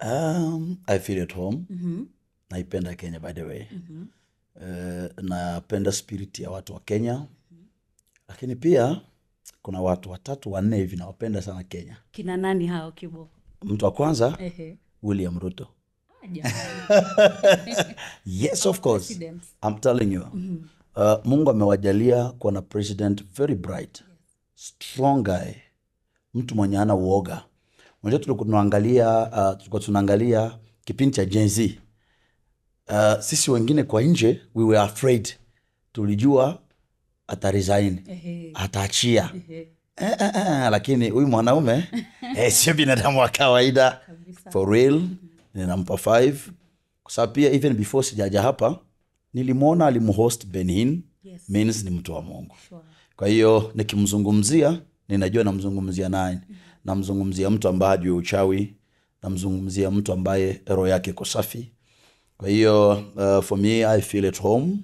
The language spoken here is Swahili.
I feel at home. Naipenda Kenya, by the way. Napenda spirit ya watu wa Kenya. Lakini pia kuna watu 3 4 hivi nawapenda sana Kenya. Kina nani hao Kibo? Mtu wa kwanza William Ruto. Yes, of course. I'm telling you. Mungu amewajalia kuwa na president very bright. Strong guy. Mtu mwenye hana uoga. Unajua tulikuwa tunaangalia kipindi cha Gen Z. Sisi wengine kwa nje we were afraid. Tulijua ataresign, ataachia. Lakini huyu mwanaume sio binadamu wa kawaida. For real. Ninampa 5. Kwa sababu pia even before sijaja hapa nilimwona alimhost Benin. Means ni mtu wa Mungu. Kwa hiyo nikimzungumzia ninajua namzungumzia nani. Namzungumzia mtu ambaye hajui uchawi, namzungumzia mtu ambaye roho yake iko safi. Kwa hiyo for me I feel at home.